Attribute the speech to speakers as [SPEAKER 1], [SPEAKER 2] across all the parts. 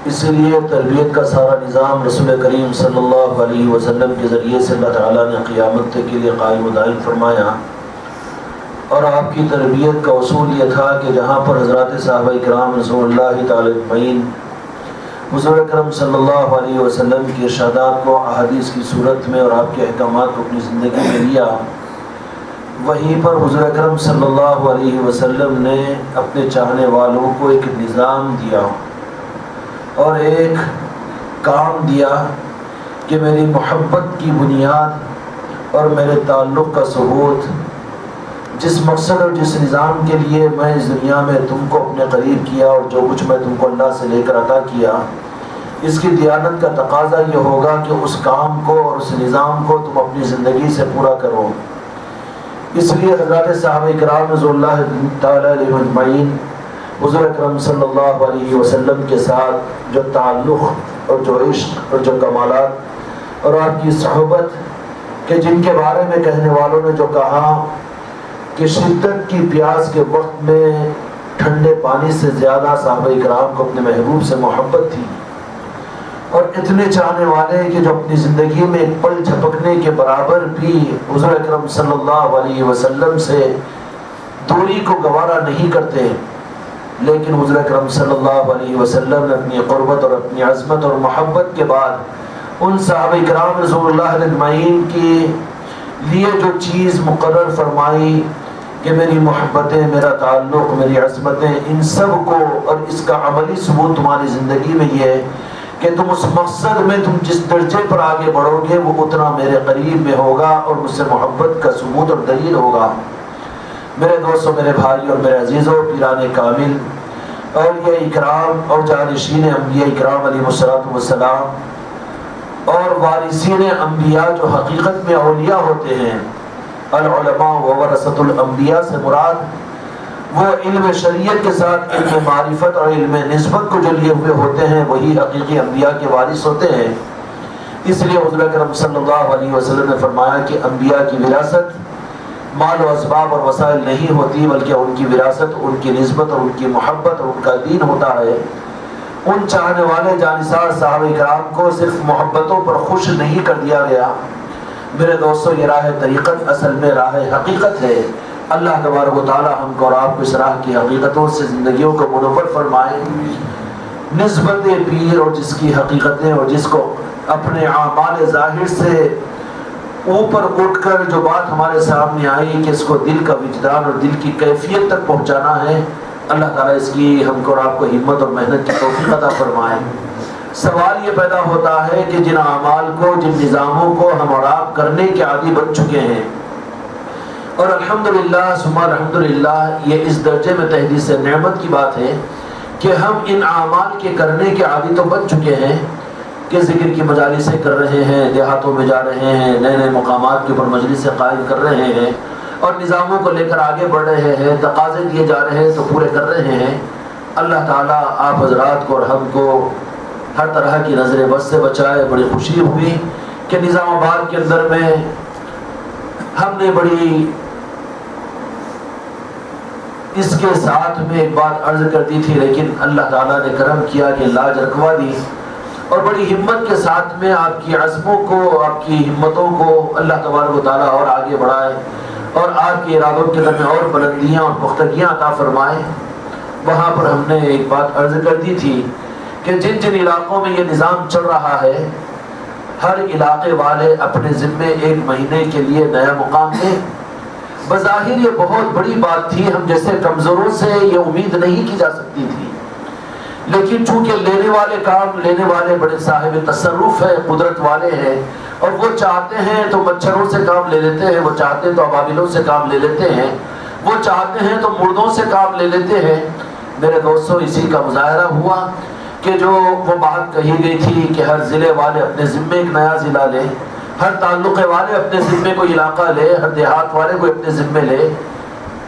[SPEAKER 1] اسی لیے تربیت کا سارا نظام رسول کریم صلی اللہ علیہ وسلم کے ذریعے سے اللہ تعالیٰ نے قیامت کے لیے قائم و دائم فرمایا، اور آپ کی تربیت کا اصول یہ تھا کہ جہاں پر حضرات صحابہ کرام رضوان اللہ تعالی اجمعین حضور اکرم صلی اللہ علیہ وسلم کی ارشادات کو احادیث کی صورت میں اور آپ کے احکامات کو اپنی زندگی میں لیا، وہیں پر حضور اکرم صلی اللہ علیہ وسلم نے اپنے چاہنے والوں کو ایک نظام دیا اور ایک کام دیا کہ میری محبت کی بنیاد اور میرے تعلق کا ثبوت، جس مقصد اور جس نظام کے لیے میں اس دنیا میں تم کو اپنے قریب کیا اور جو کچھ میں تم کو اللہ سے لے کر عطا کیا، اس کی دیانت کا تقاضا یہ ہوگا کہ اس کام کو اور اس نظام کو تم اپنی زندگی سے پورا کرو۔ اس لیے حضرات صحابہ کرام رضوان اللہ تعالی علیہ اجمعین حضور اکرم صلی اللہ علیہ وسلم کے ساتھ جو تعلق اور جو عشق اور جو کمالات اور آپ کی صحبت کہ جن کے بارے میں کہنے والوں نے جو کہا کہ شدت کی پیاس کے وقت میں ٹھنڈے پانی سے زیادہ صحابہ کرام کو اپنے محبوب سے محبت تھی، اور اتنے چاہنے والے کہ جو اپنی زندگی میں ایک پل جھپکنے کے برابر بھی حضور اکرم صلی اللہ علیہ وسلم سے دوری کو گوارا نہیں کرتے، لیکن حضور اکرم صلی اللہ علیہ وسلم نے اپنی قربت اور اپنی عظمت اور محبت کے بعد ان صحابہ کرام رضوان اللہ اجمعین کے لیے جو چیز مقرر فرمائی کہ میری محبتیں، میرا تعلق، میری عظمتیں، ان سب کو اور اس کا عملی ثبوت تمہاری زندگی میں یہ ہے کہ تم اس مقصد میں تم جس درجے پر آگے بڑھو گے وہ اتنا میرے قریب میں ہوگا اور مجھ سے محبت کا ثبوت اور دلیل ہوگا۔ میرے دوستوں، میرے بھائی اور میرے عزیزوں، پیران کامل، اولیاء اکرام اور جانشین انبیاء اکرام علیہ السلام اور وارثین انبیاء جو حقیقت میں اولیاء ہوتے ہیں، العلماء وورثۃ الانبیاء سے مراد وہ علم شریعت کے ساتھ علم معرفت اور علم نسبت کو جو لیے ہوئے ہوتے ہیں وہی حقیقی انبیاء کے وارث ہوتے ہیں۔ اس لیے حضور اکرم صلی اللہ علیہ وسلم نے فرمایا کہ انبیاء کی وراثت مال و اسباب اور وسائل نہیں ہوتی، بلکہ ان کی وراثت، ان کی نسبت اور ان کی محبت اور ان کا دین ہوتا ہے۔ ان چاہنے والے جانثار صحابہ کرام کو صرف محبتوں پر خوش نہیں کر دیا گیا۔ میرے دوستو، یہ راہ طریقت اصل میں راہ حقیقت ہے۔ اللہ تبارک و تعالی ہم کو اور آپ کو اس راہ کی حقیقتوں سے زندگیوں کو منور فرمائے۔ نسبت پیر اور جس کی حقیقتیں اور جس کو اپنے اعمال ظاہر سے اوپر اٹھ کر جو بات ہمارے سامنے آئی کہ اس کو دل کا وجدان اور دل کی کیفیت تک پہنچانا ہے، اللہ تعالیٰ اس کی ہم کو اور آپ کو ہمت اور محنت کی توفیق عطا فرمائے۔ سوال یہ پیدا ہوتا ہے کہ جن اعمال کو، جن نظاموں کو ہم اور آپ کرنے کے عادی بن چکے ہیں، اور الحمدللہ ثم الحمدللہ یہ اس درجے میں تحدیث نعمت کی بات ہے کہ ہم ان اعمال کے کرنے کے عادی تو بن چکے ہیں کہ ذکر کی مجالسیں کر رہے ہیں، دیہاتوں میں جا رہے ہیں، نئے نئے مقامات کے اوپر مجلسیں قائم کر رہے ہیں اور نظاموں کو لے کر آگے بڑھ رہے ہیں، تقاضے دیے جا رہے ہیں تو پورے کر رہے ہیں۔ اللہ تعالیٰ آپ حضرات کو اور ہم کو ہر طرح کی نظر بد سے بچائے۔ بڑی خوشی ہوئی کہ نظام آباد کے اندر میں ہم نے بڑی اس کے ساتھ میں ایک بات عرض کر دی تھی، لیکن اللہ تعالیٰ نے کرم کیا کہ لاج رکھوا دی، اور بڑی ہمت کے ساتھ میں آپ کی عزموں کو، آپ کی ہمتوں کو اللہ تبارک و تعالیٰ اور آگے بڑھائے اور آپ کے ارادوں کے اندر میں اور بلندیاں اور پختگیاں عطا فرمائے۔ وہاں پر ہم نے ایک بات عرض کر دی تھی کہ جن جن علاقوں میں یہ نظام چل رہا ہے، ہر علاقے والے اپنے ذمے ایک مہینے کے لیے نیا مقام دیں۔ بظاہر یہ بہت بڑی بات تھی، ہم جیسے کمزوروں سے یہ امید نہیں کی جا سکتی تھی، لیکن چونکہ لینے والے کام لینے والے بڑے صاحب تصرف ہے، قدرت والے ہیں، اور وہ چاہتے ہیں تو مچھروں سے کام لے لیتے ہیں، وہ چاہتے ہیں تو ابابیلوں سے کام لے لیتے ہیں، وہ چاہتے ہیں تو مردوں سے کام لے لیتے ہیں۔ میرے دوستوں، اسی کا مظاہرہ ہوا کہ جو وہ بات کہی گئی تھی کہ ہر ضلع والے اپنے ذمے ایک نیا ضلع لے، ہر تعلقے والے اپنے ذمے کو علاقہ لے، ہر دیہات والے کو اپنے ذمے لے۔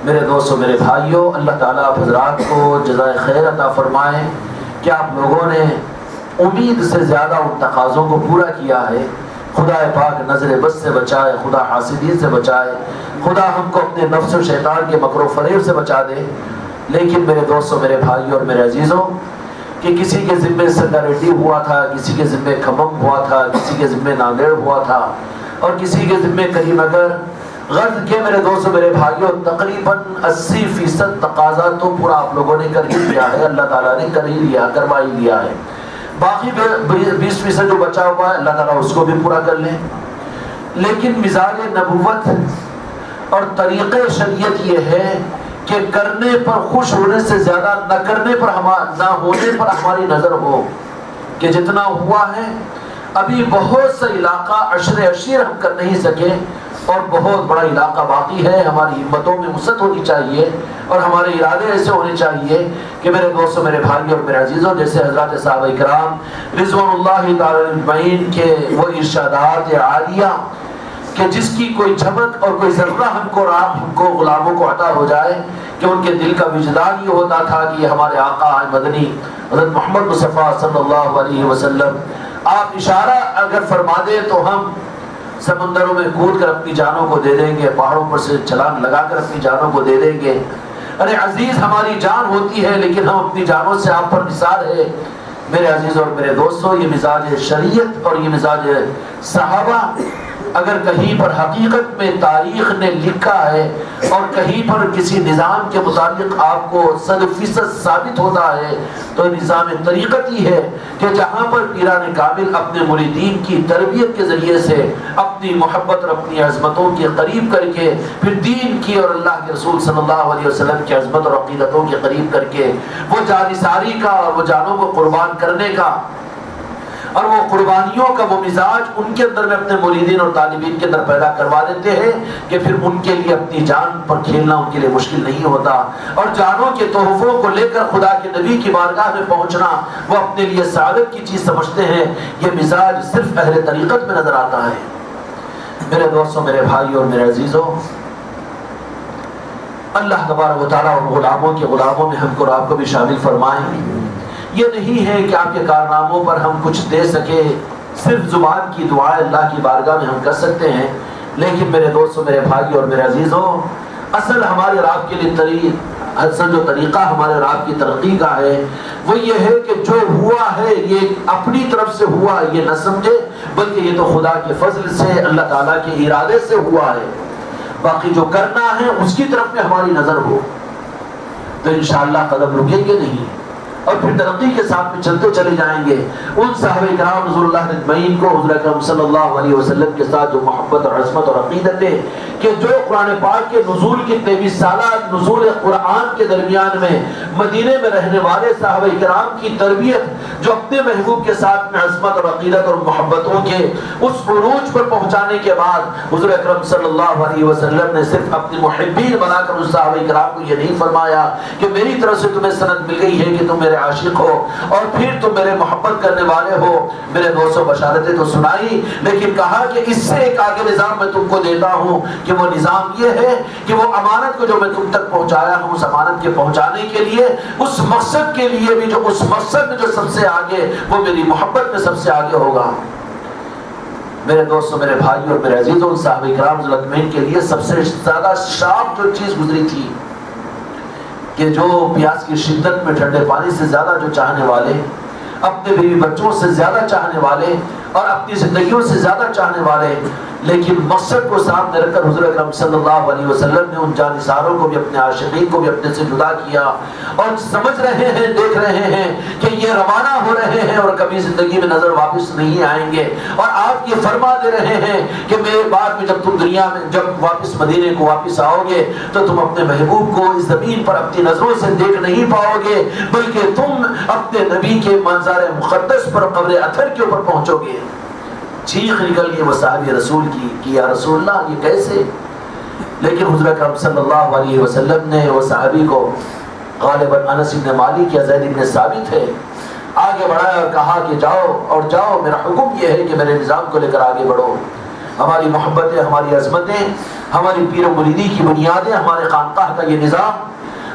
[SPEAKER 1] میرے دوستوں، میرے بھائیوں، اللہ تعالیٰ آپ حضرات کو جزائے خیر عطا فرمائے کہ آپ لوگوں نے امید سے زیادہ ان تقاضوں کو پورا کیا ہے۔ خدا پاک نظر بد سے بچائے، خدا حاسدین سے بچائے، خدا ہم کو اپنے نفس و شیطان کے مکر و فریب سے بچا دے۔ لیکن میرے دوستوں، میرے بھائیوں اور میرے عزیزوں، کہ کسی کے ذمے سنگاریڈی ہوا تھا، کسی کے ذمے کھمم ہوا تھا، کسی کے ذمے ناندیڑ ہوا تھا، اور کسی کے ذمے کریم نگر۔ غرض کے میرے دوستوں میرے بھائیوں تقریباً 80% تقاضا تو پورا آپ لوگوں نے کر ہی لیا ہے، اللہ تعالیٰ نے کر ہی لیا، کروا ہی لیا ہے۔ باقی 20% جو بچا ہوا ہے اللہ تعالیٰ اس کو بھی پورا کر لیں۔ لیکن مزاج نبوت اور طریق شریعت یہ ہے کہ کرنے پر خوش ہونے سے زیادہ نہ کرنے پر نہ ہونے پر ہماری نظر ہو، کہ جتنا ہوا ہے ابھی بہت سا علاقہ عشر عشیر ہم کر نہیں سکے، اور بہت بڑا علاقہ باقی ہے۔ ہماری ہمتوں میں وسعت ہونی چاہیے اور ہمارے ارادے ایسے ہونے چاہیے کہ میرے دوستوں میرے بھائی اور میرے عزیزوں، جیسے حضرات صحابہ کرام رضوان اللہ تعالی اجمعین کے وہ ارشادات عالیہ کہ جس کی کوئی جھمک اور کوئی ذرہ ہم کو غلاموں کو عطا ہو جائے، کہ ان کے دل کا وجدان یہ ہوتا تھا کہ یہ ہمارے آقا مدنی حضرت محمد مصطفیٰ صلی اللہ علیہ وسلم آپ اشارہ اگر فرما دیں تو ہم سمندروں میں کود کر اپنی جانوں کو دے دیں گے، پہاڑوں پر سے چھلانگ لگا کر اپنی جانوں کو دے دیں گے۔ ارے عزیز ہماری جان ہوتی ہے لیکن ہم اپنی جانوں سے آپ پر نثار ہے۔ میرے عزیز اور میرے دوستوں، یہ مزاج شریعت اور یہ مزاج صحابہ اگر کہیں پر حقیقت میں تاریخ نے لکھا ہے اور کہیں پر کسی نظام کے مطابق آپ کو 100% ثابت ہوتا ہے تو نظام طریقت ہی ہے کہ جہاں پر پیران کامل اپنے مریدین کی تربیت کے ذریعے سے اپنی محبت اور اپنی عظمتوں کے قریب کر کے پھر دین کی اور اللہ کے رسول صلی اللہ علیہ وسلم کی عظمت اور عقیدتوں کے قریب کر کے وہ جانثاری کا اور وہ جانوں کو قربان کرنے کا اور وہ قربانیوں کا وہ مزاج ان کے اندر میں اپنے مریدین اور طالبین کے اندر پیدا کروا دیتے ہیں کہ پھر ان کے لیے اپنی جان پر کھیلنا ان کے لیے مشکل نہیں ہوتا، اور جانوں کے تحفوں کو لے کر خدا کے نبی کی بارگاہ میں پہنچنا وہ اپنے لیے سعادت کی چیز سمجھتے ہیں۔ یہ مزاج صرف اہل طریقت میں نظر آتا ہے۔ میرے دوستوں میرے بھائی اور میرے عزیزوں، اللہ تبارک و تعالیٰ اور غلاموں کے غلاموں میں ہم کو اور آپ کو بھی شامل فرمائیں۔ یہ نہیں ہے کہ آپ کے کارناموں پر ہم کچھ دے سکے، صرف زبان کی دعائیں اللہ کی بارگاہ میں ہم کر سکتے ہیں، لیکن میرے دوستوں میرے بھائی اور میرے عزیزوں، اصل ہمارے اور آپ کے لیے اصل جو طریقہ ہمارے اور آپ کی ترقی کا ہے وہ یہ ہے کہ جو ہوا ہے یہ اپنی طرف سے ہوا یہ نہ سمجھے، بلکہ یہ تو خدا کے فضل سے اللہ تعالیٰ کے ارادے سے ہوا ہے، باقی جو کرنا ہے اس کی طرف میں ہماری نظر ہو تو انشاءاللہ قدم رکیں گے نہیں، اور پھر ترقی کے ساتھ میں چلتے چلے جائیں گے۔ ان صحابہ کرام رضوان اللہ اجمعین کو حضور اکرم صلی اللہ علیہ وسلم کے ساتھ جو محبت اور عظمت اور عقیدت ہے کہ جو قرآن پاک کے نزول کی 23 سالہ نزول قرآن کے درمیان میں مدینے میں رہنے والے صحابہ کرام کی تربیت جو اپنے محبوب کے ساتھ میں عظمت اور عقیدت اور محبتوں کے اس عروج پر پہنچانے کے بعد حضور اکرم صلی اللہ علیہ وسلم نے صرف اپنے محبین بنا کر اس صحابہ کرام کو یہ نہیں فرمایا کہ میری طرف سے تمہیں سند مل گئی ہے کہ تم میرے عاشق ہو اور پھر تم میرے محبت کرنے والے ہو، میرے دوستوں بشارتیں تو سنائی، لیکن کہا کہ اس سے ایک آگے نظام میں تم کو دیتا ہوں کہ وہ نظام یہ ہے کہ وہ امانت کو جو میں تم تک پہنچایا ہوں اس امانت کے پہنچانے کے لیے اس مقصد کے لیے بھی جو اس مقصد میں جو سب سے آگے وہ میری محبت میں سب سے آگے ہوگا۔ میرے دوستوں میرے بھائی اور میرے عزیزوں، صحابہ کرام رضی اللہ عنہم کے لیے سب سے زیادہ شاپ جو چیز گزری تھی کہ جو پیاس کی شدت میں ٹھنڈے پانی سے زیادہ جو چاہنے والے، اپنے بیوی بچوں سے زیادہ چاہنے والے اور اپنی زندگیوں سے زیادہ چاہنے والے، لیکن مقصد کو سامنے رکھ کر حضور اکرم صلی اللہ علیہ وسلم نے ان جانثاروں کو بھی اپنے عاشقین کو بھی اپنے سے جدا کیا اور سمجھ رہے ہیں دیکھ رہے ہیں کہ یہ روانہ ہو رہے ہیں اور کبھی زندگی میں نظر واپس نہیں آئیں گے، اور آپ یہ فرما دے رہے ہیں کہ میرے بعد میں جب تم دنیا میں جب واپس مدینے کو واپس آؤ گے تو تم اپنے محبوب کو اس زمین پر اپنی نظروں سے دیکھ نہیں پاؤ گے، بلکہ تم اپنے نبی کے منظر مقدس پر قبر اطہر کے اوپر پہنچو گے۔ چیخ نکل گئی وہ صحابی رسول کی کہ یا رسول اللہ یہ کیسے؟ لیکن حضور اکرم صلی اللہ علیہ وسلم نے وہ صحابی کو غالباً انس بن مالک یا زید بن ثابت ہے آگے بڑھایا اور کہا کہ جاؤ اور جاؤ، میرا حکم یہ ہے کہ میرے نظام کو لے کر آگے بڑھو، ہماری محبتیں ہماری عظمتیں ہماری پیر و مریدی کی بنیادیں ہمارے خانقاہ کا یہ نظام،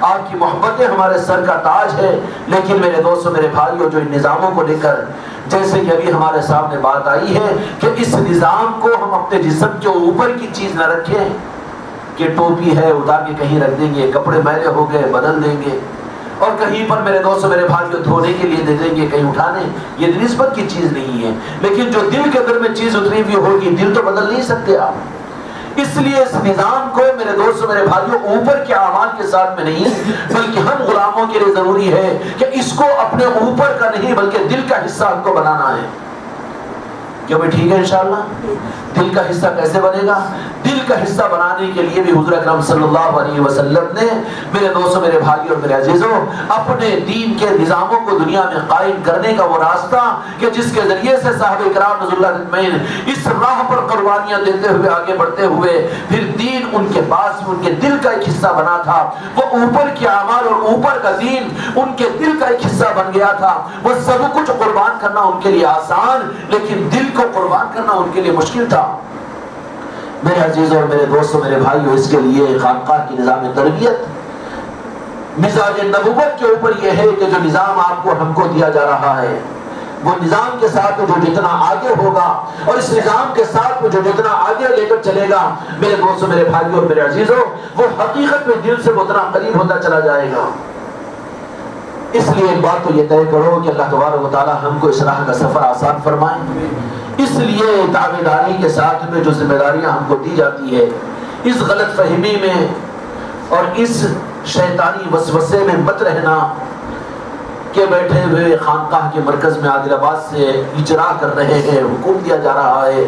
[SPEAKER 1] آپ کی محبتیں ہمارے سر کا تاج ہے، لیکن میرے دوستوں میرے بھائیوں جو ان نظاموں کو لے کر جیسے کہ ابھی ہمارے سامنے بات آئی ہے کہ اس نظام کو ہم اپنے جسم کے اوپر کی چیز نہ رکھیں کہ ٹوپی ہے اتار کے کہیں رکھ دیں گے، کپڑے میلے ہو گئے بدل دیں گے، اور کہیں پر میرے دوستوں میرے بھائیوں دھونے کے لیے دے دیں گے، کہیں اٹھانے، یہ نسبت کی چیز نہیں ہے، لیکن جو دل کے اندر میں چیز اتری ہوئی ہوگی، دل تو بدل نہیں سکتے آپ۔ اس لیے اس نظام کو میرے دوستوں میرے بھائیوں اوپر کے اعمال کے ساتھ میں نہیں، بلکہ ہم غلاموں کے لیے ضروری ہے کہ اس کو اپنے اوپر کا نہیں بلکہ دل کا حصہ ہم کو بنانا ہے۔ کیوں بھائی ٹھیک ہے انشاءاللہ؟ دل کا حصہ کیسے بنے گا؟ دل کا حصہ بنانے کے لیے بھی حضور اکرم صلی اللہ علیہ وسلم نے میرے دوستوں میرے بھائیوں اور میرے عزیزوں اپنے دین کے نظاموں کو دنیا میں قائم کرنے کا وہ راستہ کہ جس کے ذریعے سے صحابہ کرام رضی اللہ اجمعین اس راہ پر قربانیاں دیتے ہوئے آگے بڑھتے ہوئے پھر دین ان کے پاس ان کے دل کا ایک حصہ بنا تھا، وہ اوپر کے اعمال اور اوپر کا دین ان کے دل کا ایک حصہ بن گیا تھا۔ وہ سب کچھ قربان کرنا ان کے لیے آسان، لیکن دل کو قربان کرنا ان کے لیے مشکل تھا۔ میرے عزیزوں اور میرے دوستوں میرے بھائیوں، اس کے لیے خانقاہ کی نظام تربیت مزاج نبوت کے اوپر یہ ہے کہ جو نظام آپ کو ہم کو دیا جا رہا ہے وہ نظام کے ساتھ جو جتنا آگے ہوگا اور اس نظام کے ساتھ جو جتنا آگے لے کر چلے گا میرے دوستوں میرے بھائیوں اور میرے عزیزوں، وہ حقیقت میں دل سے اتنا قریب ہوتا چلا جائے گا۔ اس لیے ایک بات تو یہ طے کرو کہ اللہ تبارک و تعالی ہم کو اس راہ کا سفر آسان فرمائے۔ اس لیے تابعداری کے ساتھ میں جو ذمہ داریاں ہم کو دی جاتی ہے، اس غلط فہمی میں اور اس شیطانی وسوسے میں مت رہنا کہ بیٹھے ہوئے خانقاہ کے مرکز میں عادل آباد سے اجرا کر رہے ہیں، حکم دیا جا رہا ہے۔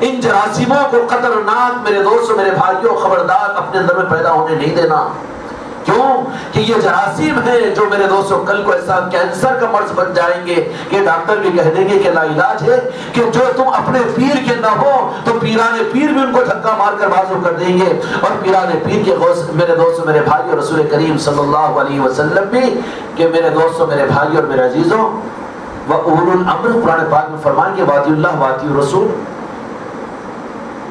[SPEAKER 1] ان جراثیموں کو خطرناک میرے دوستوں میرے بھائیوں خبردار اپنے اندر میں پیدا ہونے نہیں دینا۔ کیوں کہ یہ جراثیم ہیں جو میرے دوستوں کل کو ایسا کینسر کا مرض بن جائیں گے کہ ڈاکٹر بھی کہہ دیں گے کہ لا علاج ہے، کہ جو تم اپنے پیر کے نہ ہو تو پیران پیر بھی ان کو دھکا مار کر بازو کر دیں گے۔ اور پیران پیر کے میرے دوستوں میرے بھائی اور رسول کریم صلی اللہ علیہ وسلم بھی کہ میرے دوستوں میرے بھائی اور میرے عزیزوں وَأُولُو الْأَمْرِ قرآن پاک میں فرمان کہ واطیعوا اللہ واطیعوا الرسول،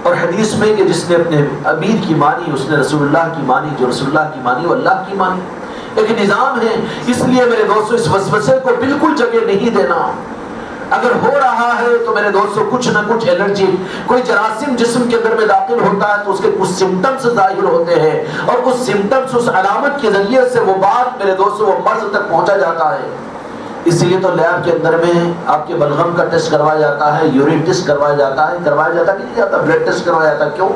[SPEAKER 1] اور حدیث میں کہ جس نے اپنے امیر کی مانی اس نے رسول اللہ کی مانی، جو رسول اللہ کی مانی وہ اللہ کی مانی۔ ایک نظام ہے، اس لیے میرے دوستوں اس وسوسے کو بالکل جگہ نہیں دینا۔ اگر ہو رہا ہے تو میرے دوستوں کچھ نہ کچھ الرجی، کوئی جراثیم جسم کے اندر میں داخل ہوتا ہے تو اس کے کچھ سمٹمز ظاہر ہوتے ہیں، اور اس سمٹمز اس علامت کے ذریعے سے وہ بات میرے دوستوں وہ مرض تک پہنچا جاتا ہے۔ اس لیے تو لیب کے اندر میں آپ کے بلغم کا ٹیسٹ کروایا جاتا ہے، یورین ٹیسٹ کروایا جاتا ہے کہ نہیں جاتا، بلڈ ٹیسٹ کروایا جاتا ہے۔ کیوں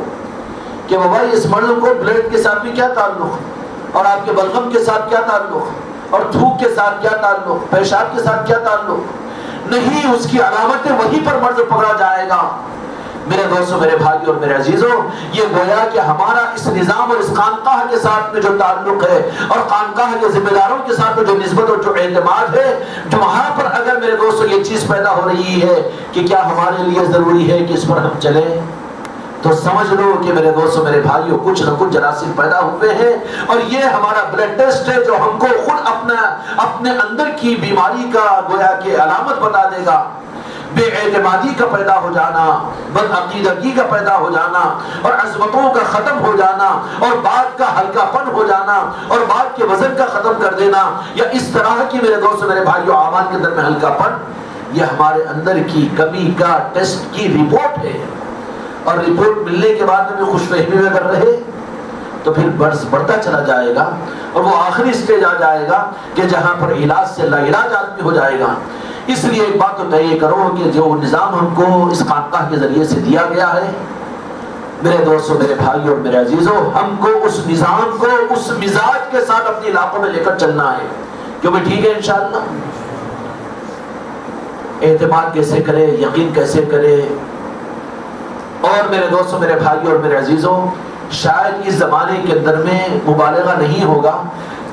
[SPEAKER 1] کہ وہ بھائی اس مرض کو بلڈ کے ساتھ بھی کیا تعلق، اور آپ کے بلغم کے ساتھ کیا تعلق، اور تھوک کے ساتھ کیا تعلق، پیشاب کے ساتھ کیا تعلق نہیں، اس کی علامتیں وہیں پر مرض پکڑا جائے گا۔ میرے دوستوں میرے بھائی اور میرے عزیزوں، یہ گویا کہ ہمارا اس نظام اور اس خانقاہ کے ساتھ میں جو تعلق ہے اور خانقاہ کے ذمہ داروں کے ساتھ میں جو نسبت اور جو اعتماد ہے، جو وہاں پر اگر میرے دوستوں یہ چیز پیدا ہو رہی ہے کہ کیا ہمارے لیے ضروری ہے کہ اس پر ہم چلیں، تو سمجھ لو کہ میرے دوستوں میرے بھائیوں کچھ نہ کچھ جراثیم پیدا ہوئے ہیں، اور یہ ہمارا بلڈ ٹیسٹ ہے جو ہم کو خود اپنے اندر کی بیماری کا گویا کہ علامت بتا دے گا۔ بے اعتمادی کا پیدا ہو جانا، بد عقیدگی کا پیدا ہو جانا، اور عظمتوں کا ختم ہو جانا، اور بات کا ہلکا پن ہو جانا، اور بات کے وزن کا ختم کر دینا، یا اس طرح کی میرے دوستوں میرے بھائیوں اعمال کے اندر میں ہلکا پن، یہ ہمارے اندر کی کمی کا ٹیسٹ کی رپورٹ ہے۔ اور رپورٹ ملنے کے بعد میں خوش فہمی میں اگر رہے تو پھر بڑھتا چلا جائے گا، اور وہ آخری سٹیج آ جائے گا کہ جہاں پر علاج سے لا علاج آدمی ہو جائے گا۔ اس لیے ایک بات تو طے کرو کہ جو نظام ہم کو اس خانقاہ کے ذریعے سے دیا گیا ہے میرے دوستوں میرے بھائیوں اور میرے عزیزوں، ہم کو اس نظام کو اس مزاج کے ساتھ اپنے علاقوں میں لے کر چلنا ہے۔ کیوں بھی ٹھیک ہے انشاءاللہ؟ اعتماد کیسے کرے، یقین کیسے کرے، اور میرے دوستوں میرے بھائیوں اور میرے عزیزوں، شاید اس زمانے کے اندر میں مبالغہ نہیں ہوگا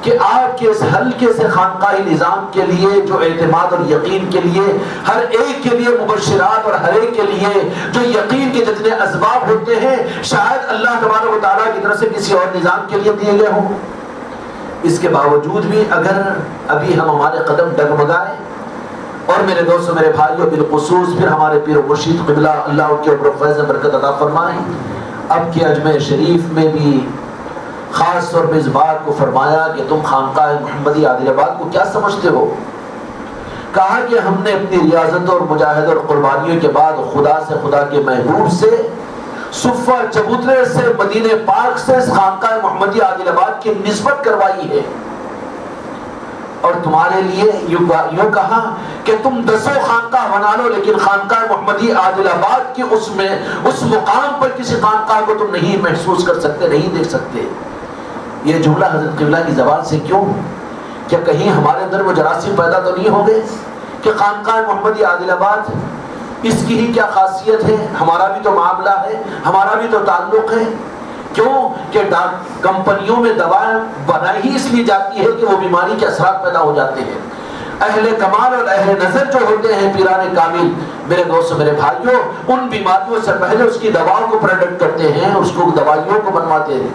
[SPEAKER 1] کہ آپ کے اس ہلکے سے خانقاہی نظام کے لیے جو اعتماد اور یقین کے لیے ہر ایک کے لیے مبشرات اور ہر ایک کے لیے جو یقین کے جتنے اسباب ہوتے ہیں شاید اللہ تبارک و تعالیٰ کی طرف سے کسی اور نظام کے لیے دیے گئے ہوں۔ اس کے باوجود بھی اگر ابھی ہم ہمارے قدم ڈگمگائیں، اور میرے دوستوں میرے بھائیوں بالخصوص پھر ہمارے پیر و مرشد قبلہ اللہ ان کے عمر و فیض برکت عطا فرمائیں، اب کے اجمیر شریف میں بھی خاص طور پہ اس بات کو فرمایا کہ تم خانقاہ محمدی عادل آباد کو کیا سمجھتے ہو؟ کہا کہ ہم نے اپنی ریاضت اور مجاہدہ اور قربانیوں کے بعد خدا سے، خدا کے محبوب سے، صفہ چبوترے سے، مدینہ پاک سے اس خانقاہ محمدی عادل آباد کی نسبت کروائی ہے۔ اور تمہارے لیے یوں کہا کہ تم 10 خانقاہ بنا لو، لیکن خانقاہ محمدی عادل آباد کی اس مقام پر کسی خانقاہ کو تم نہیں محسوس کر سکتے، نہیں دیکھ سکتے۔ یہ جملہ حضرت قبلہ کی زبان سے کیوں؟ کیا کہیں ہمارے اندر وہ جراثیم پیدا تو نہیں ہو گئے کہ خانقاہ محمدی عادل آباد اس کی ہی کیا خاصیت ہے، ہمارا بھی تو معاملہ ہے، ہمارا بھی تو تعلق ہے؟ کیوں کہ کمپنیوں میں دوائیں بنائی ہی اس لیے جاتی ہے کہ وہ بیماری کے اثرات پیدا ہو جاتے ہیں۔ اہل کمال اور اہل نظر جو ہوتے ہیں پیران کامل، میرے دوستو میرے بھائیوں، ان بیماریوں سے پہلے اس کی دواؤں کو پروڈکٹ کرتے ہیں، اس کو دوائیوں کو بنواتے ہیں۔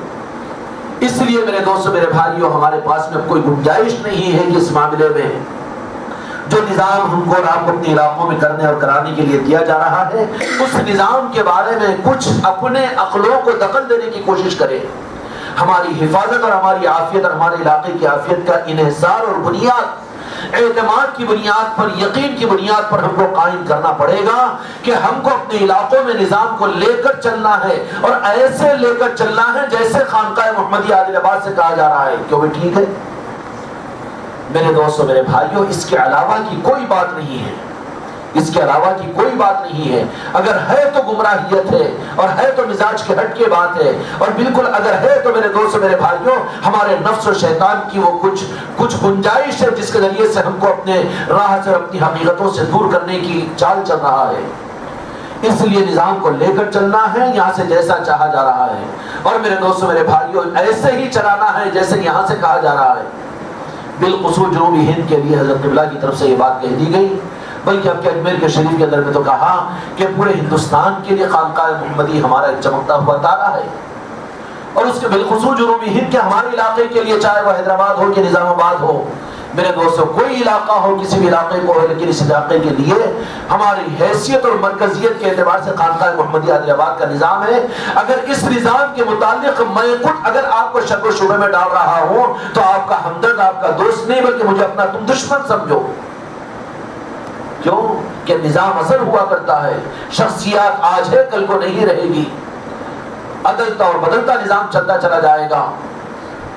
[SPEAKER 1] اس لیے میرے دوستو میرے بھائیوں، ہمارے پاس میں کوئی گنجائش نہیں ہے کہ اس معاملے میں جو نظام ہم کو اور آپ کو اپنے علاقوں میں کرنے اور کرانے کے لیے دیا جا رہا ہے، اس نظام کے بارے میں کچھ اپنے عقلوں کو دخل دینے کی کوشش کریں۔ ہماری حفاظت اور ہماری عافیت اور ہمارے علاقے کی عافیت کا انحصار اور بنیاد اعتماد کی بنیاد پر، یقین کی بنیاد پر ہم کو قائم کرنا پڑے گا کہ ہم کو اپنے علاقوں میں نظام کو لے کر چلنا ہے، اور ایسے لے کر چلنا ہے جیسے خانقاہ محمدی عادل آباد سے کہا جا رہا ہے۔ کیوں بھی ٹھیک ہے میرے دوستو میرے بھائیوں، اس کے علاوہ کی کوئی بات نہیں ہے، اس کے علاوہ کی کوئی بات نہیں ہے۔ اگر ہے تو گمراہیت ہے، اور ہے تو مزاج کے ہٹ کے بات ہے، اور بالکل اگر ہے تو میرے دوستو میرے بھائیوں ہمارے نفس و شیطان کی وہ کچھ گنجائش ہے جس کے ذریعے سے ہم کو اپنے راہ سے، اپنی حقیقتوں سے دور کرنے کی چال چل رہا ہے۔ اس لیے نظام کو لے کر چلنا ہے یہاں سے جیسا چاہا جا رہا ہے، اور میرے دوستو میرے بھائیوں ایسے ہی چلانا ہے جیسے یہاں سے کہا جا رہا ہے۔ بالخصوص جنوبی ہند کے لیے حضرت قبلہ کی طرف سے یہ بات کہہ دی گئی، بلکہ اب کے اجمیر کے شریف کے اندر میں تو کہا کہ پورے ہندوستان کے لیے خانقاہ محمدی ہمارا ایک چمکتا ہوا تارا ہے، اور اس کے بالخصوص جنوبی ہند کے ہمارے علاقے کے لیے، چاہے وہ حیدرآباد ہو کہ نظام آباد ہو، میرے دوستوں کوئی علاقہ ہو کسی بھی علاقے کو، لیکن اس علاقے کے لیے ہماری حیثیت اور مرکزیت کے اعتبار سے خانقاہ محمدی عادل آباد کا نظام ہے۔ اگر اس نظام کے متعلق میں خود اگر آپ کو شک و شبہ میں ڈال رہا ہوں تو آپ کا ہمدرد، آپ کا دوست نہیں بلکہ مجھے اپنا تم دشمن سمجھو۔ کیوں کہ نظام اثر ہوا کرتا ہے، شخصیات آج ہے کل کو نہیں رہے گی، عدلتا اور بدلتا نظام چلتا چلا جائے گا۔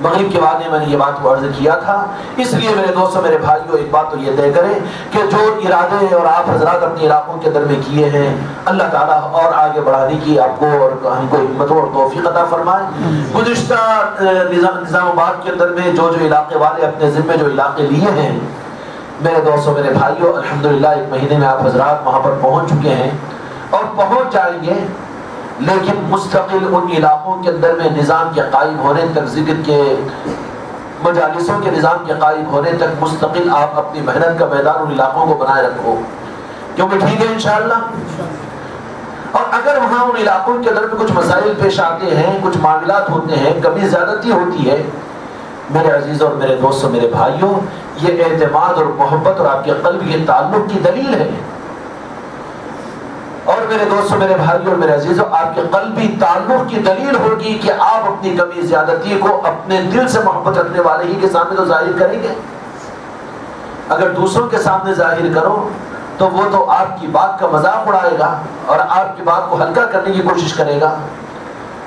[SPEAKER 1] مغرب کے بعد میں نے یہ بات کو عرض کیا تھا، اس لیے میرے دوستوں میرے بھائیوں ایک بات تو یہ طے کریں کہ جو ارادے اور آپ حضرات اپنے علاقوں کے اندر میں کیے ہیں، اللہ تعالیٰ اور آگے بڑھانے کی آپ کو اور ہم کو ہمت اور توفیق عطا فرمائے۔ گزشتہ نظام آباد کے اندر میں جو علاقے والے اپنے ذمے جو علاقے لیے ہیں، میرے دوستوں میرے بھائیوں الحمدللہ 1 مہینے میں آپ حضرات وہاں پر پہنچ چکے ہیں اور پہنچ جائیں گے، لیکن مستقل ان علاقوں کے اندر میں نظام کے قائم ہونے تک، ذکر کے مجالسوں کے نظام کے قائم ہونے تک مستقل آپ اپنی محنت کا میدان ان علاقوں کو بنائے رکھو، کیونکہ ٹھیک ہے انشاءاللہ۔ اور اگر وہاں ان علاقوں کے اندر میں کچھ مسائل پیش آتے ہیں، کچھ معاملات ہوتے ہیں، کمی زیادتی ہوتی ہے، میرے عزیز اور میرے دوستوں میرے بھائیوں، یہ اعتماد اور محبت اور آپ کے قلب کے تعلق کی دلیل ہے۔ اور میرے دوستوں میرے بھائیوں اور میرے عزیزوں، آپ کے قلبی تعلق کی دلیل ہوگی کہ آپ اپنی کمی زیادتی کو اپنے دل سے محبت رکھنے والے ہی کے سامنے تو ظاہر کریں گے۔ اگر دوسروں کے سامنے ظاہر کرو تو وہ تو آپ کی بات کا مذاق اڑائے گا اور آپ کی بات کو ہلکا کرنے کی کوشش کرے گا۔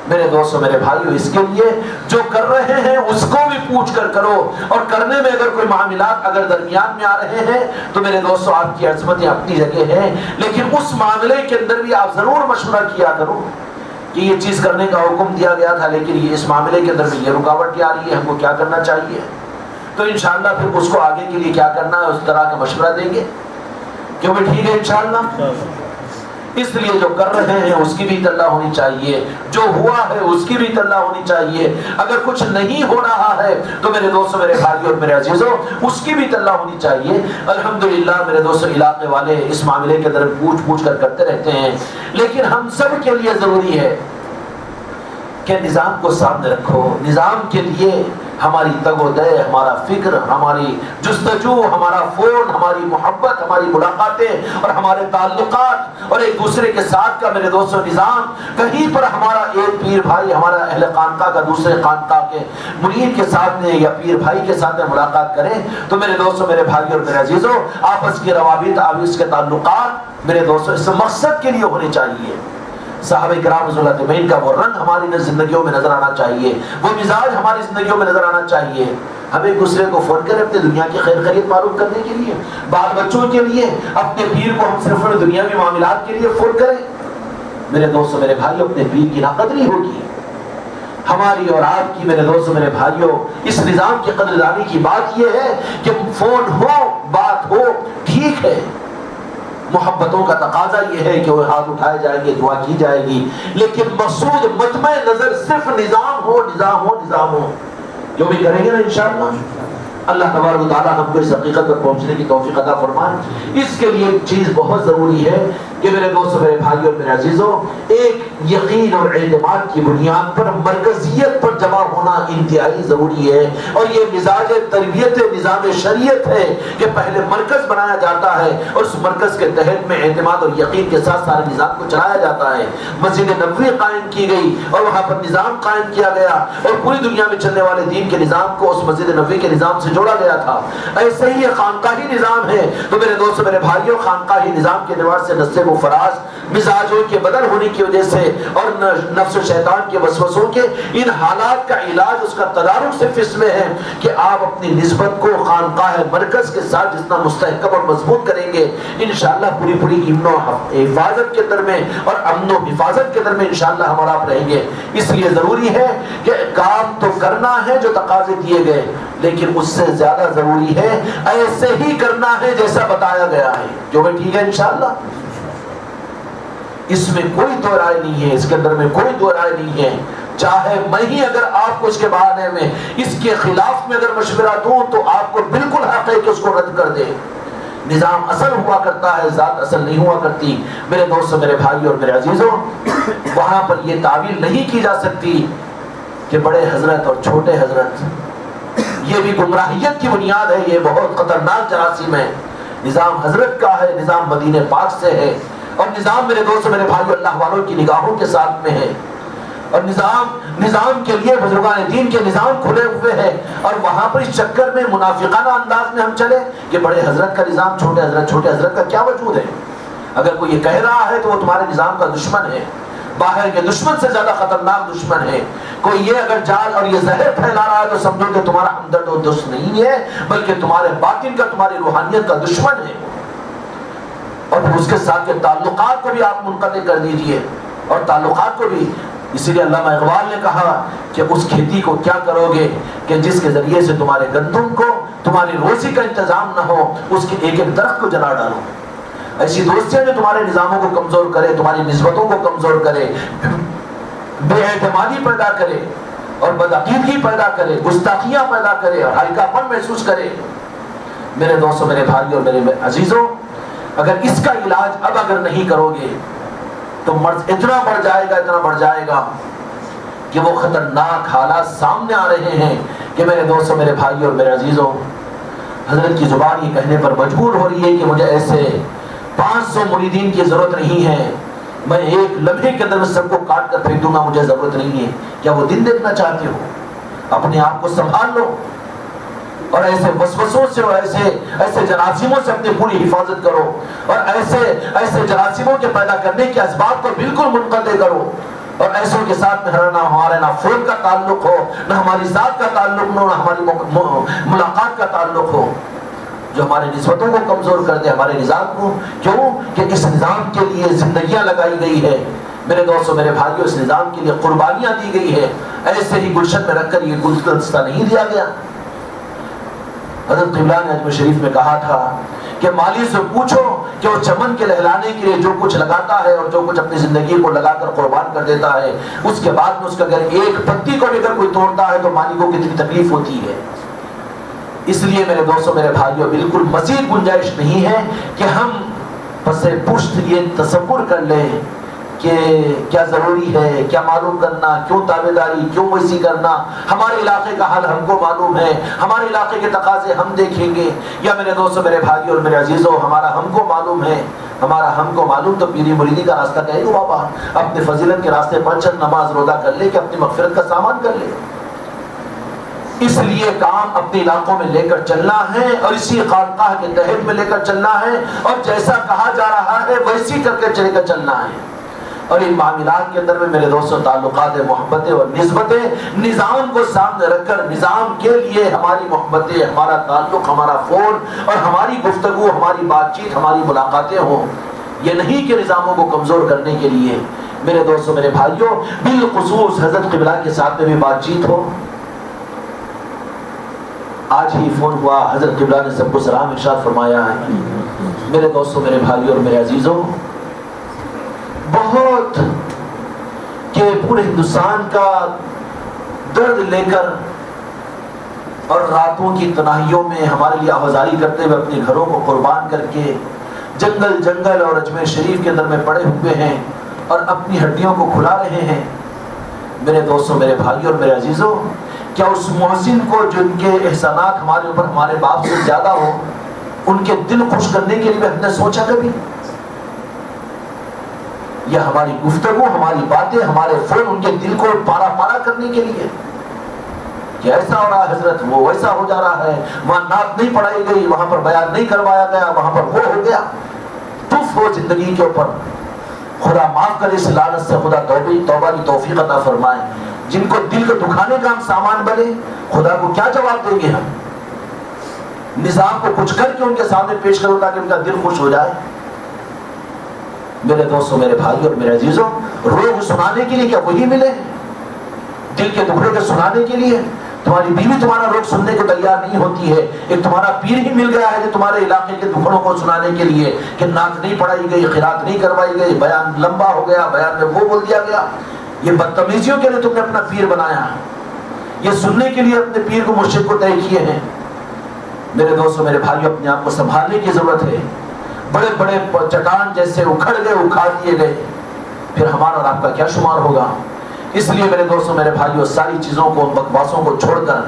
[SPEAKER 1] میرے دوستوں میرے بھائیوں، اس کے لیے جو کر رہے ہیں اس کو بھی پوچھ کر کرو، اور کرنے میں اگر کوئی معاملات اگر درمیان میں آ رہے ہیں تو میرے دوستوں آپ کی عظمتیں اپنی جگہ ہیں، لیکن اس معاملے کے اندر بھی آپ ضرور مشورہ کیا کرو کہ یہ چیز کرنے کا حکم دیا گیا تھا، لیکن یہ اس معاملے کے اندر بھی یہ رکاوٹ آ رہی ہے، ہم کو کیا کرنا چاہیے، تو انشاءاللہ پھر اس کو آگے کے لیے کیا کرنا ہے اس طرح کا مشورہ دیں گے، کیونکہ ٹھیک ہے انشاءاللہ۔ اس لیے جو کر رہے ہیں اس کی بھی اطلاع ہونی چاہیے، جو ہوا ہے اس کی بھی اطلاع ہونی چاہیے، اگر کچھ نہیں ہو رہا ہے تو میرے دوستوں میرے بھائیوں اور میرے عزیزوں اس کی بھی اطلاع ہونی چاہیے۔ الحمدللہ میرے دوستوں علاقے والے اس معاملے کے اندر پوچھ کر کرتے رہتے ہیں، لیکن ہم سب کے لیے ضروری ہے کہ نظام کو سامنے رکھو، نظام کے لیے ہماری تگ و دے، ہمارا فکر، ہماری جستجو، ہمارا فون، ہماری محبت، ہماری ملاقاتیں اور ہمارے تعلقات اور ایک دوسرے کے ساتھ کا میرے دوستوں نظام، کہیں پر ہمارا ایک پیر بھائی ہمارا اہل خانقاہ کا دوسرے خانقاہ کے مرید کے ساتھ میں یا پیر بھائی کے ساتھ میں ملاقات کریں تو میرے دوستوں میرے بھائی اور میرے عزیزوں آپس کے روابط، آپس کے تعلقات میرے دوستوں اس مقصد کے لیے ہونے چاہیے۔ صحابہ کرام رضی اللہ عنہم کا وہ رنگ ہماری زندگیوں میں نظر آنا چاہیے، وہ مزاج ہماری زندگیوں میں نظر آنا چاہیے۔ ہم ایک دوسرے کو فون کریں اپنے دنیا کی خیر خیریت معلوم کرنے کے لیے، بال بچوں کے لیے، اپنے پیر کو ہم صرف دنیاوی معاملات کے لیے فون کریں؟ میرے دوستوں میرے بھائیوں، اپنے پیر کی ناقدری ہوگی ہماری اور آپ کی۔ میرے دوستوں میرے بھائیوں، اس نظام کی قدردانی کی بات یہ ہے کہ فون ہو، بات ہو، ٹھیک ہے، محبتوں کا تقاضا یہ ہے کہ وہ ہاتھ اٹھائے جائیں گے، دعا کی جائے گی، لیکن مقصود مطمع نظر صرف نظام ہو، نظام ہو، نظام ہو۔ جو بھی کریں گے نا انشاءاللہ اللہ تبارک و تعالیٰ ہم کو اس حقیقت پر پہنچنے کی توفیق عطا فرمائے۔ اس کے لیے ایک چیز بہت ضروری ہے کہ میرے دوستوں میرے بھائیوں میرے عزیزوں، ایک یقین اور اعتماد کی بنیاد پر مرکزیت پر جمع ہونا انتہائی ضروری ہے، اور یہ مزاج تربیت نظام شریعت ہے کہ پہلے مرکز بنایا جاتا ہے اور اس مرکز کے تحت میں اعتماد اور یقین کے ساتھ سارے نظام کو چلایا جاتا ہے۔ مسجد نبوی قائم کی گئی اور وہاں پر نظام قائم کیا گیا، اور پوری دنیا میں چلنے والے دین کے نظام کو اس مسجد نبوی کے نظام سے جوڑا گیا تھا۔ ایسے ہی یہ خانقاہی نظام ہے۔ تو میرے دوستوں میرے بھائیوں، خانقاہی نظام کے اعتبار سے نسب و فراز، مزاجوں کے بدل ہونے کی وجہ سے اور نفس و شیطان کے وسوسوں کے ان حالات کا علاج، اس کا تدارک صرف اس میں ہے کہ آپ اپنی نسبت کو خانقاہ مرکز کے ساتھ جتنا مستحکم اور مضبوط کریں گے، انشاءاللہ پوری پوری امن و حفاظت کے اندر میں اور امن و حفاظت کے اندر میں انشاءاللہ ہمارا آپ رہیں گے۔ اس لیے ضروری ہے کہ کام تو کرنا ہے جو تقاضے دیے گئے، لیکن اس سے زیادہ ضروری ہے ایسے ہی کرنا ہے جیسا بتایا گیا ہے۔ جو بھی ٹھیک ہے انشاءاللہ، اس میں کوئی دو رائے نہیں ہے، اس کے اندر میں کوئی دو رائے نہیں ہے۔ چاہے میں ہی اگر آپ کو اس کے بارے میں اس کے خلاف میں اگر مشورہ دوں تو آپ کو بالکل حق ہے کہ اس کو رد کر دے۔ نظام اصل ہوا کرتا ہے، ذات اصل نہیں ہوا کرتی۔ میرے دوستوں میرے بھائیوں اور میرے عزیزوں، وہاں پر یہ تعویل نہیں کی جا سکتی کہ بڑے حضرت اور چھوٹے حضرت، یہ بھی گمراہیت کی بنیاد ہے، یہ بہت خطرناک جراثیم ہے۔ نظام حضرت کا ہے، نظام مدینہ پاک سے ہے، اور نظام میرے دوستوں میرے بھائیوں اللہ والوں کی نگاہوں کے ساتھ میں ہے، اور نظام کے لیے بزرگان دین کے نظام کھلے ہوئے ہیں، اور وہاں پر اس چکر میں منافقانہ انداز میں ہم چلے کہ بڑے حضرت کا نظام، چھوٹے حضرت کا کیا وجود ہے؟ اگر کوئی یہ کہہ رہا ہے تو وہ تمہارے نظام کا دشمن ہے، باہر کے دشمن سے زیادہ خطرناک دشمن ہے۔ کوئی یہ اگر جال اور یہ زہر پھیلا رہا ہے تو سمجھو کہ تمہارا ہمدرد و دوست نہیں ہے، بلکہ تمہارے باطن کا، تمہاری روحانیت کا دشمن ہے۔ اور پھر اس کے ساتھ کے تعلقات کو بھی آپ منقطع کر دیجئے، اور تعلقات کو بھی، اسی لیے علامہ اقبال نے کہا کہ اس کھیتی کو کیا کرو گے کہ جس کے ذریعے سے تمہارے گندم کو، تمہاری روزی کا انتظام نہ ہو، اس کے ایک ایک درخت کو جلا ڈالو۔ ایسی دوستیاں جو تمہارے نظاموں کو کمزور کرے، تمہاری نسبتوں کو کمزور کرے، بے اعتمادی پیدا کرے اور بدعقیدگی پیدا کرے، گستاخیاں پیدا کرے اور ہلکا پن محسوس کرے۔ میرے دوستوں میرے بھائیوں اور میرے عزیزوں، اگر اس کا علاج اب اگر نہیں کرو گے تو مرض اتنا بڑھ جائے گا کہ وہ خطرناک حالات سامنے آ رہے ہیں کہ میرے دوستوں میرے بھائیوں اور میرے عزیزوں، حضرت کی زبان یہ کہنے پر مجبور ہو رہی ہے کہ مجھے ایسے 500 مریدین کی ضرورت نہیں ہے، میں ایک لمحے کے اندر سب کو کاٹ کر پھینک دوں گا، مجھے ضرورت نہیں ہے۔ کیا وہ دن دیکھنا چاہتے ہو؟ اپنے آپ کو سنبھال لو، اور ایسے وسوسوں سے اور ایسے جراثیموں سے اپنی پوری حفاظت کرو، اور ایسے جراثیموں کے پیدا کرنے کے اسباب کو بالکل منقطع کرو، اور ایسوں کے ساتھ میں نہ ہمارے نہ فون کا تعلق ہو، نہ ہماری ذات کا تعلق ہو، نہ ہماری ملاقات کا تعلق ہو، جو ہمارے نسبتوں کو کمزور کر دے، ہمارے نظام کو۔ کیوں کہ اس نظام کے لیے زندگیاں لگائی گئی ہے میرے دوستوں میرے بھائیوں، اس نظام کے لیے قربانیاں دی گئی ہے، ایسے ہی گلشن میں رکھ کر یہ گلدستہ نہیں دیا گیا۔ حضرت قبلہ نے اجمیر شریف میں کہا تھا کہ مالی سے پوچھو کہ وہ چمن کے لہلانے کے لیے جو کچھ لگاتا ہے اور جو کچھ اپنی زندگی کو لگا کر قربان کر دیتا ہے، اس کے بعد میں اس کا اگر ایک پتی کو لے کر کوئی توڑتا ہے تو مالی کو کتنی تکلیف ہوتی ہے۔ اس لیے میرے دوستوں میرے بھائیوں، بالکل مزید گنجائش نہیں ہے کہ ہم پس پشت یہ تصور کر لیں کہ کیا ضروری ہے، کیا معلوم کرنا، کیوں تابعداری، کیوں ویسی کرنا، ہمارے علاقے کا حال ہم کو معلوم ہے، ہمارے علاقے کے تقاضے ہم دیکھیں گے، یا میرے دوستوں میرے بھائیوں اور میرے عزیزوں، ہمارا ہم کو معلوم ہے، ہمارا ہم کو معلوم تو پیری مریدی کا راستہ کہے گا بابا، اپنے فضیلت کے راستے پر چند نماز روزہ کر لے کہ اپنی مغفرت کا سامان کر لے۔ اس لیے کام اپنے علاقوں میں لے کر چلنا ہے، اور اسی خانقاہ کے تحت میں لے کر چلنا ہے، اور جیسا کہا جا رہا ہے ویسی کر کے چلے کر چلنا ہے۔ اور ان معاملات کے اندر میں میرے دوستوں تعلقات محبتیں اور نسبتیں نظام کو سامنے رکھ کر نظام کے لیے ہماری محبتیں، ہمارا تعلق، ہمارا فون اور ہماری گفتگو، ہماری بات چیت، ہماری ملاقاتیں ہوں، یہ نہیں کہ نظاموں کو کمزور کرنے کے لیے۔ میرے دوستوں میرے بھائیوں، بالخصوص حضرت قبلہ کے ساتھ میں بھی بات چیت ہو۔ آج ہی فون ہوا، حضرت قبلہ نے سب کو سلام ارشاد فرمایا ہے۔ میرے دوستوں میرے بھائیوں اور میرے عزیزوں، بہت کہ پورے ہندوستان کا درد لے کر اور راتوں کی تنہائیوں میں ہمارے لیے آوازاری کرتے ہوئے اپنے گھروں کو قربان کر کے جنگل اور اجمیر شریف کے اندر میں پڑے ہوئے ہیں اور اپنی ہڈیوں کو کھلا رہے ہیں۔ میرے دوستوں میرے بھائیوں اور میرے عزیزوں، کیا اس محسن کو جن کے احسانات ہمارے اوپر ہمارے باپ سے زیادہ ہو، ان کے دل خوش کرنے کے لیے ہم نے سوچا کبھی؟ یا ہماری گفتگو، ہماری باتیں، ہمارے فون ان کے دل کو پارا پارا کرنے کے لیے کہ ایسا ہو رہا ہے حضرت، وہ ویسا ہو جا رہا ہے، وہاں نعت نہیں پڑھائی گئی، وہاں پر بیان نہیں کروایا گیا، وہاں پر وہ ہو گیا۔ تف ہو زندگی کے اوپر۔ خدا معاف کرے اس لعنت سے، خدا توبہ کی توفیق عطا فرمائے۔ جن کو دل کو دکھانے کا ہم سامان بنے، خدا کو کیا جواب دیں گے ہم؟ نظام کو کچھ کر کے ان کے سامنے پیش کرو تاکہ ان کا دل خوش ہو جائے۔ میرے دوستوں میرے بھائی اور میرے عزیزوں، روگ سنانے کے لیے کیا وہی ملے؟ دل کے دکھڑے کے سنانے کے لیے؟ تمہاری بیوی تمہارا روگ سننے کو تیار نہیں ہوتی ہے، ایک تمہارا پیر ہی مل گیا ہے جو تمہارے علاقے کے دکھڑوں کو سنانے کے لیے کہ نعت نہیں پڑھائی گئی، قرات نہیں کروائی گئی، بیان لمبا ہو گیا، بیان میں وہ بول دیا گیا۔ یہ بدتمیزیوں کے لیے تم نے اپنا پیر بنایا، یہ سننے کے لیے اپنے پیر کو مرشد کو طے کیے ہیں۔ میرے دوستوں میرے بھائیوں، اپنے آپ کو سنبھالنے کی ضرورت ہے۔ بڑے بڑے چٹان جیسے اکھڑ گئے، اکھاڑ دیے گئے، پھر ہمارا اور آپ کا کیا شمار ہوگا؟ اس لیے میرے دوستوں میرے بھائیوں، ساری چیزوں کو، بکواسوں کو چھوڑ کر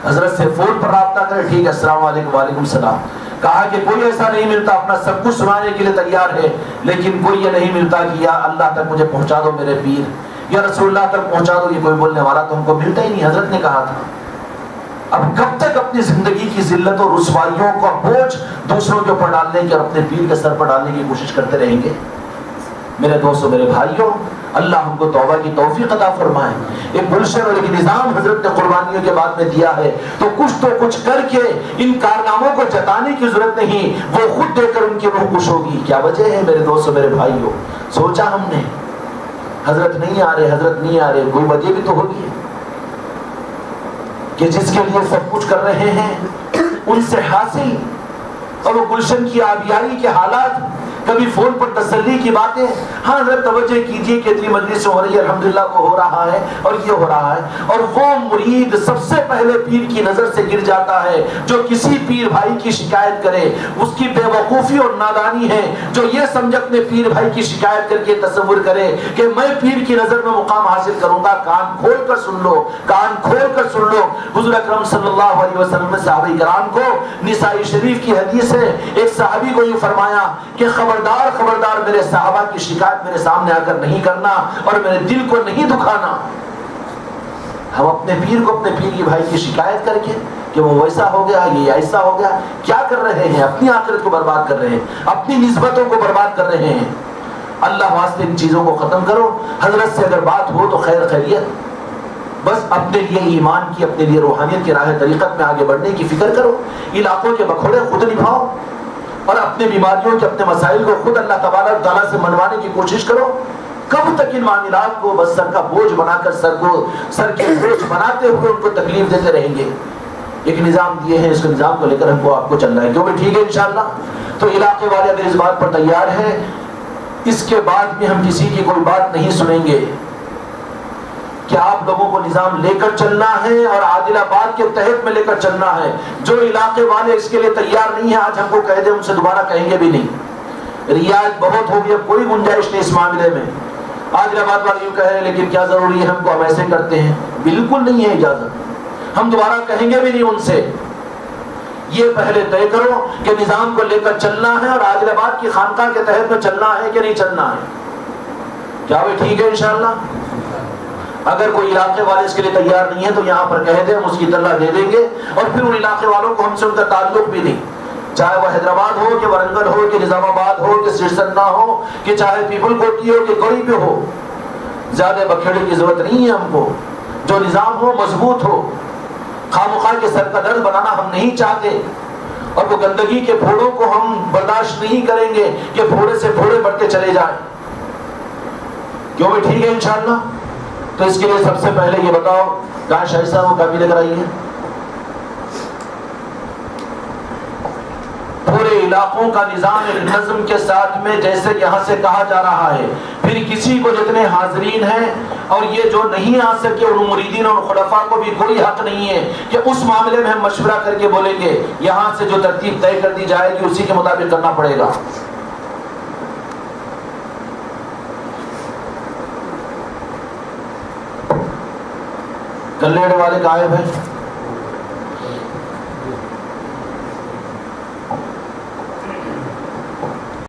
[SPEAKER 1] حضرت سے فون پر رابطہ کریں۔ ٹھیک ہے، السلام علیکم، وعلیکم السلام۔ کہا کہ کوئی ایسا نہیں ملتا اپنا سب کچھ سنانے کے لیے تیار ہے، لیکن کوئی یہ نہیں ملتا کہ یا اللہ تک مجھے پہنچا دو میرے پیر، یا رسول اللہ تک پہنچا دو۔ یہ کوئی بولنے والا تو ہم کو ملتا ہی نہیں، حضرت نے کہا تھا۔ اب کب تک اپنی زندگی کی ذلت اور رسوائیوں کا بوجھ دوسروں کے اوپر ڈالنے کی اور اپنے پیر کے سر پر ڈالنے کی کوشش کرتے رہیں گے؟ میرے دوستوں میرے بھائیوں، اللہ ہم کو توبہ کی توفیق عطا فرمائے۔ ایک گلشن اور ایک نظام حضرت نے قربانیوں کے بعد میں دیا ہے، تو کچھ کر کے ان کارناموں کو جتانے کی ضرورت نہیں، وہ خود دے کر ان کی روح خوش ہوگی۔ کیا وجہ ہے میرے دوستوں میرے بھائیوں؟ سوچا ہم نے؟ حضرت نہیں آ رہے، حضرت نہیں آ رہے، کوئی وجہ بھی تو ہوگی کہ جس کے لیے سب کچھ کر رہے ہیں ان سے حاصل، اور وہ گلشن کی آبیاری کے حالات، کبھی فون پر تسلی کی باتیں۔ ہاں حضرت توجہ کیجئے کہ اتنی مجلس ہو رہی ہے، الحمدللہ وہ ہو رہا ہے اور یہ ہو رہا ہے، اور وہ مرید سب سے پہلے پیر کی نظر سے گر جاتا ہے جو کسی پیر بھائی کی شکایت کرے۔ اس کی بے وقوفی اور نادانی ہے جو یہ سمجھ اپنے پیر بھائی کی شکایت کر کے تصور کرے کہ میں پیر کی نظر میں مقام حاصل کروں گا۔ کان کھول کر سن لو، کان کھول کر سن لو۔ حضور اکرم صلی اللہ علیہ وسلم نے صحابہ کرام کو، نسائی شریف کی حدیث ہے، ایک صحابی کو یہ فرمایا کہ خبردار خبردار میرے صحابہ کی شکایت میرے سامنے آ کر نہیں کرنا اور میرے دل کو نہیں دکھانا۔ ہم اپنے پیر کو، اپنے پیر کی بھائی کی شکایت کر کے کہ وہ ویسا ہو گیا، یہ ایسا ہو گیا، کیا کر رہے ہیں؟ اپنی آخرت کو برباد کر رہے ہیں، اپنی نسبتوں کو برباد کر رہے ہیں۔ اللہ واسطے ان چیزوں کو ختم کرو۔ حضرت سے اگر بات ہو تو خیر خیریت، بس اپنے لیے ایمان کی، اپنے لیے روحانیت کی راہ طریقت میں آگے بڑھنے کی فکر کرو۔ علاقوں کے بکھوڑے خود نبھاؤ اور اپنے بیماریوں کے، اپنے مسائل کو خود اللہ تبارک تعالیٰ سے منوانے کی کوشش کرو۔ کب تک ان معاملات کو بس سر کا بوجھ بنا کر، سر کے بوجھ بناتے ہوئے ان کو تکلیف دیتے رہیں گے؟ ایک نظام دیے ہیں، اس کے نظام کو لے کر ہم کو آپ کو چلنا ہے، کیونکہ ٹھیک ہے انشاءاللہ۔ تو علاقے والے اگر اس بات پر تیار ہیں، اس کے بعد بھی ہم کسی کی کوئی بات نہیں سنیں گے کہ آپ لوگوں کو نظام لے کر چلنا ہے اور عادل آباد کے تحت میں لے کر چلنا ہے۔ جو علاقے والے اس کے لیے تیار نہیں ہیں، آج ہم کو کہہ دیں، ان سے دوبارہ کہیں گے بھی نہیں۔ رعایت بہت ہوگی، اب کوئی گنجائش نہیں اس معاملے میں۔ عادل آباد والے یوں کہہ رہے ہیں لیکن کیا ضروری ہے ہم کو، ہم ایسے کرتے ہیں، بالکل نہیں ہے اجازت، ہم دوبارہ کہیں گے بھی نہیں ان سے۔ یہ پہلے طے کرو کہ نظام کو لے کر چلنا ہے اور عادل آباد کی خانقاہ کے تحت میں چلنا ہے کہ نہیں چلنا ہے۔ کیا وہ ٹھیک ہے انشاءاللہ؟ اگر کوئی علاقے والے اس کے لیے تیار نہیں ہے تو یہاں پر کہہ دیں، ہم اس کی اطلاع دے دیں گے، اور پھر ان علاقے والوں کو ہم سے ان کا تعلق بھی نہیں۔ چاہے وہ حیدرآباد ہو کہ ورنگل ہو کہ نظام آباد ہو کہ سرسنہ ہو کہ چاہے پیپل کوٹی ہو کہ گڑی پہ ہو. زیادہ بکھیڑے کی ضرورت نہیں ہے ہم کو. جو نظام ہو مضبوط ہو. خواہ کے سر کا درد بنانا ہم نہیں چاہتے، اور وہ گندگی کے پھوڑوں کو ہم برداشت نہیں کریں گے کہ پھوڑے سے پھوڑے بڑھتے چلے جائیں. کیوں بھی ٹھیک ہے انشاءاللہ. تو اس کے لیے سب سے پہلے یہ بتاؤ کہاں شاہد صاحب وہ کاپی لے کر آئی ہے. پورے علاقوں کا نظام ایک نظم کے ساتھ میں جیسے یہاں سے کہا جا رہا ہے، پھر کسی کو جتنے حاضرین ہیں اور یہ جو نہیں آ سکے ان مریدین اور خلفاء کو بھی کوئی حق نہیں ہے کہ اس معاملے میں ہم مشورہ کر کے بولیں گے. یہاں سے جو ترتیب طے کر دی جائے گی اسی کے مطابق کرنا پڑے گا. کلیڑ والے غائب ہیں.